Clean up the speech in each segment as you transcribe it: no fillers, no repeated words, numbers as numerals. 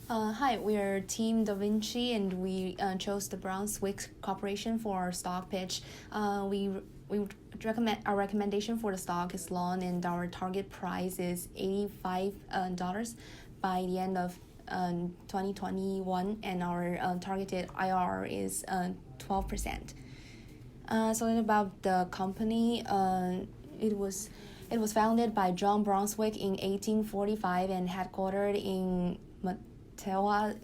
Hi, we are Team Da Vinci, and we chose the Brunswick Corporation for our stock pitch. We would recommend our recommendation for the stock is long, and our target price is $85 by the end of 2021, and our targeted IRR is 12%. So about the company, it was founded by John Brunswick in 1845 and headquartered in Matewa.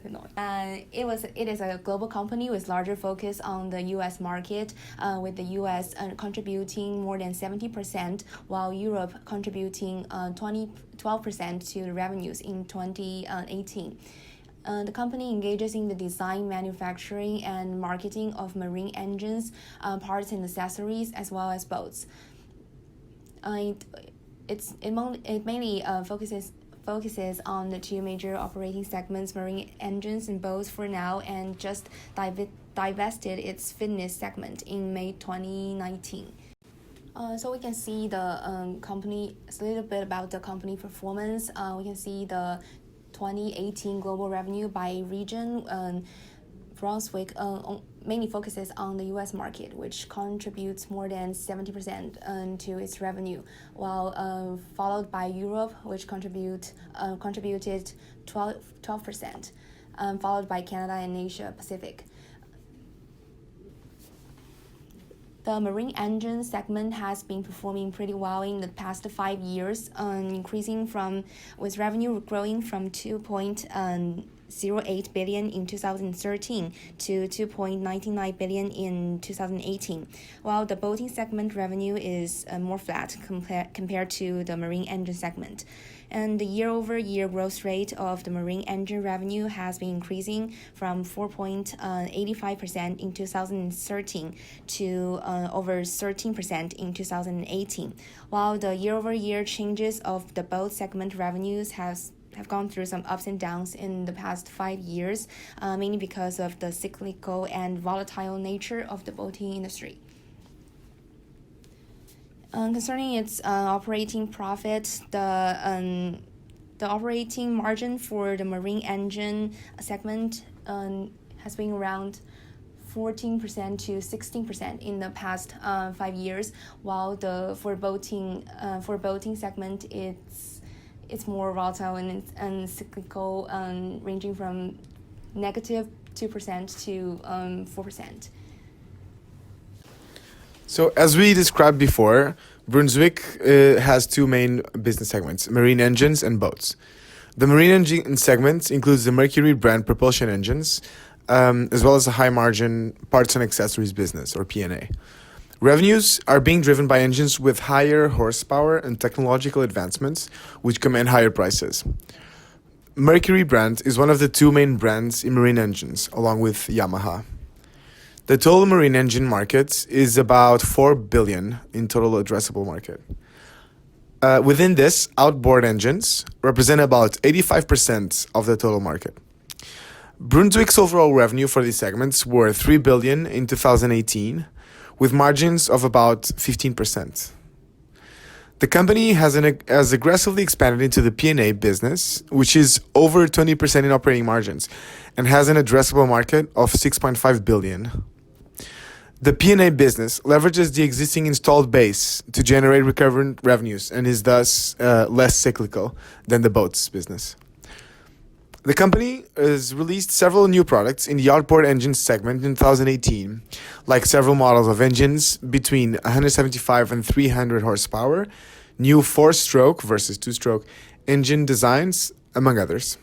It is a global company with larger focus on the U.S. market, with the U.S. Contributing more than 70%, while Europe contributing 12% to the revenues in 2018. The company engages in the design, manufacturing, and marketing of marine engines, parts and accessories, as well as boats. It mainly focuses on the two major operating segments, marine engines and boats for now, and just divested its fitness segment in May 2019. So we can see the company, a little bit about the company performance. We can see the 2018 global revenue by region. Brunswick mainly focuses on the U.S. market, which contributes more than 70% to its revenue, while followed by Europe, which contributed 12%, followed by Canada and Asia Pacific. The marine engine segment has been performing pretty well in the past 5 years, with revenue growing from 2.08 billion in 2013 to 2.99 billion in 2018, while the boating segment revenue is more flat compared to the marine engine segment. And the year-over-year growth rate of the marine engine revenue has been increasing from 4.85% in 2013 to over 13% in 2018, while the year-over-year changes of the boat segment revenues have gone through some ups and downs in the past 5 years, mainly because of the cyclical and volatile nature of the boating industry. Concerning its operating profit, the operating margin for the marine engine segment has been around 14% to 16% in the past 5 years, while for boating segment it's more volatile and cyclical, ranging from negative 2% to 4%. So as we described before, Brunswick has two main business segments, marine engines and boats. The marine engine segment includes the Mercury brand propulsion engines, as well as a high-margin parts and accessories business, or P&A. Revenues are being driven by engines with higher horsepower and technological advancements, which command higher prices. Mercury brand is one of the two main brands in marine engines, along with Yamaha. The total marine engine market is about 4 billion in total addressable market. Within this, outboard engines represent about 85% of the total market. Brunswick's overall revenue for these segments were 3 billion in 2018, with margins of about 15%. The company has aggressively expanded into the P&A business, which is over 20% in operating margins, and has an addressable market of 6.5 billion. The P&A business leverages the existing installed base to generate recurrent revenues and is thus less cyclical than the boats business. The company has released several new products in the outboard engine segment in 2018, like several models of engines between 175 and 300 horsepower, new 4-stroke versus 2-stroke engine designs, among others.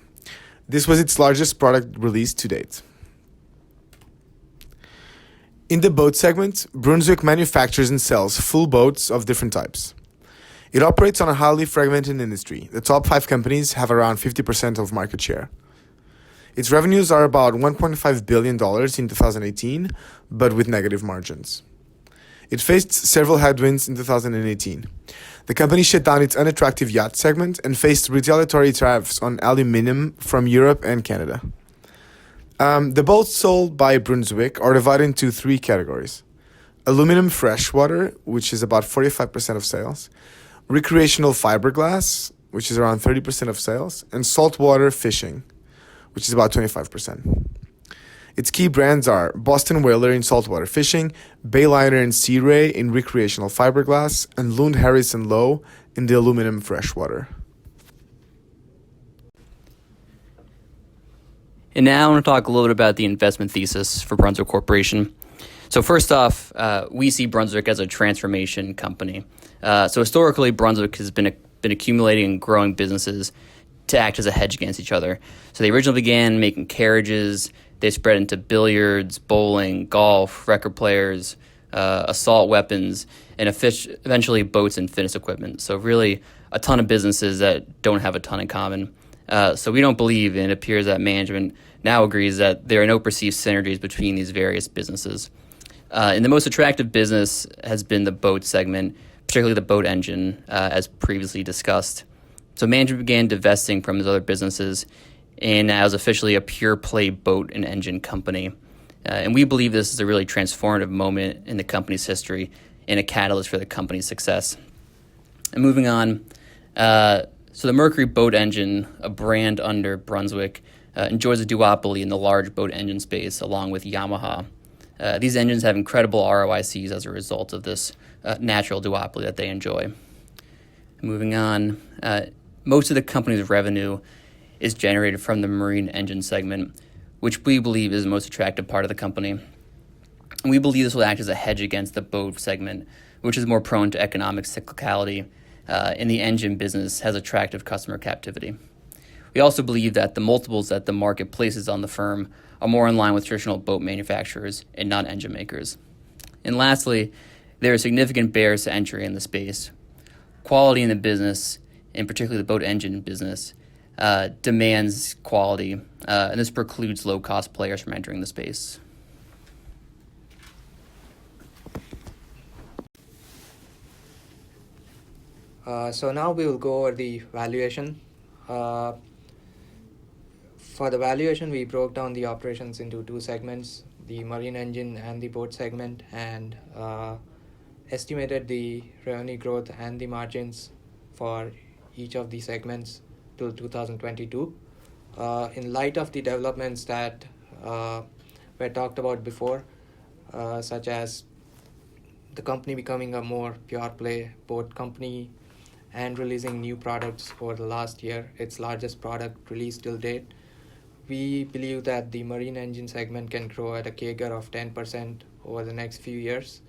This was its largest product release to date. In the boat segment, Brunswick manufactures and sells full boats of different types. It operates on a highly fragmented industry. The top 5 companies have around 50% of market share. Its revenues are about $1.5 billion in 2018, but with negative margins. It faced several headwinds in 2018. The company shut down its unattractive yacht segment and faced retaliatory tariffs on aluminum from Europe and Canada. The boats sold by Brunswick are divided into 3 categories: aluminum freshwater, which is about 45% of sales, recreational fiberglass, which is around 30% of sales, and saltwater fishing, which is about 25%. Its key brands are Boston Whaler in saltwater fishing, Bayliner and Sea Ray in recreational fiberglass, and Lund Harris and Lowe in the aluminum freshwater. And now I want to talk a little bit about the investment thesis for Brunswick Corporation. So first off, we see Brunswick as a transformation company. So historically, Brunswick has been accumulating and growing businesses to act as a hedge against each other. So they originally began making carriages. They spread into billiards, bowling, golf, record players, assault weapons, and eventually boats and fitness equipment. So really a ton of businesses that don't have a ton in common. So we don't believe, and it appears that management now agrees that there are no perceived synergies between these various businesses. And the most attractive business has been the boat segment, particularly the boat engine, as previously discussed. So management began divesting from these other businesses and now is officially a pure play boat and engine company. And we believe this is a really transformative moment in the company's history and a catalyst for the company's success. And moving on, so the Mercury boat engine, a brand under Brunswick, enjoys a duopoly in the large boat engine space along with Yamaha. These engines have incredible ROICs as a result of this natural duopoly that they enjoy. Moving on, most of the company's revenue is generated from the marine engine segment, which we believe is the most attractive part of the company. And we believe this will act as a hedge against the boat segment, which is more prone to economic cyclicality, and the engine business has attractive customer captivity. We also believe that the multiples that the market places on the firm are more in line with traditional boat manufacturers and non-engine makers. And lastly, there are significant barriers to entry in the space. Quality in the business, and particularly the boat engine business, demands quality, and this precludes low-cost players from entering the space. So now we will go over the valuation. For the valuation, we broke down the operations into two segments, the marine engine and the boat segment, and estimated the revenue growth and the margins for each of the segments till 2022. In light of the developments that were talked about before, such as the company becoming a more pure play boat company and releasing new products over the last year, its largest product released till date, we believe that the marine engine segment can grow at a CAGR of 10% over the next few years,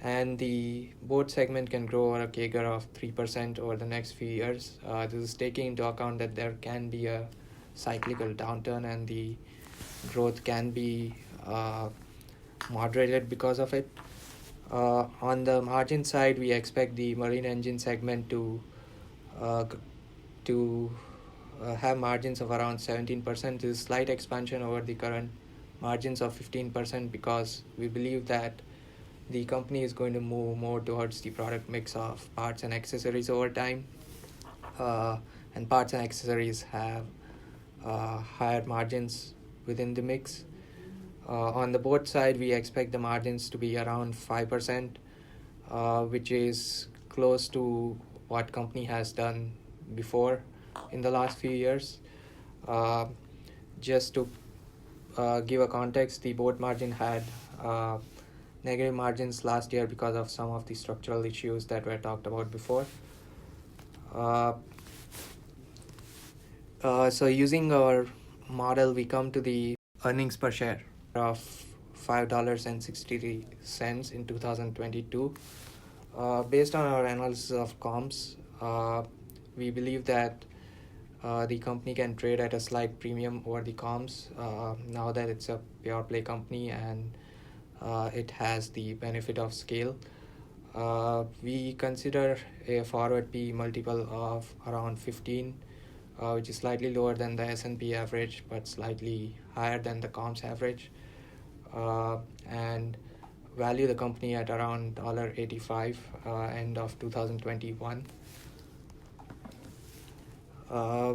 and the boat segment can grow at a CAGR of 3% over the next few years. This is taking into account that there can be a cyclical downturn and the growth can be moderated because of it. On the margin side, we expect the marine engine segment to have margins of around 17%. This is slight expansion over the current margins of 15% because we believe that the company is going to move more towards the product mix of parts and accessories over time. And parts and accessories have higher margins within the mix. On the boat side, we expect the margins to be around 5%, which is close to what company has done before in the last few years. Just to give a context, the boat margin had negative margins last year because of some of the structural issues that were talked about before. So using our model, we come to the earnings per share of $5.63 in 2022. Based on our analysis of comps, we believe that the company can trade at a slight premium over the comps now that it's a pure play company and it has the benefit of scale. We consider a forward P multiple of around 15, which is slightly lower than the S&P average but slightly higher than the comps average, and value the company at around $85 end of 2021.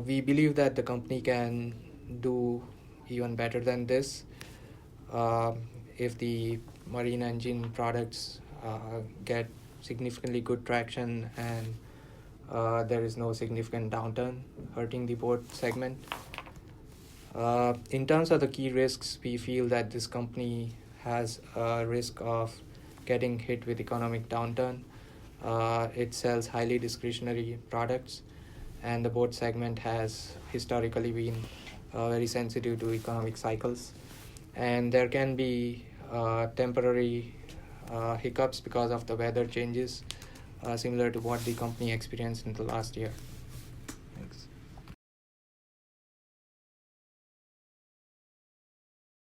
We believe that the company can do even better than this if the marine engine products get significantly good traction and there is no significant downturn hurting the boat segment. In terms of the key risks, we feel that this company has a risk of getting hit with economic downturn. It sells highly discretionary products, and the boat segment has historically been very sensitive to economic cycles. And there can be temporary hiccups because of the weather changes, similar to what the company experienced in the last year.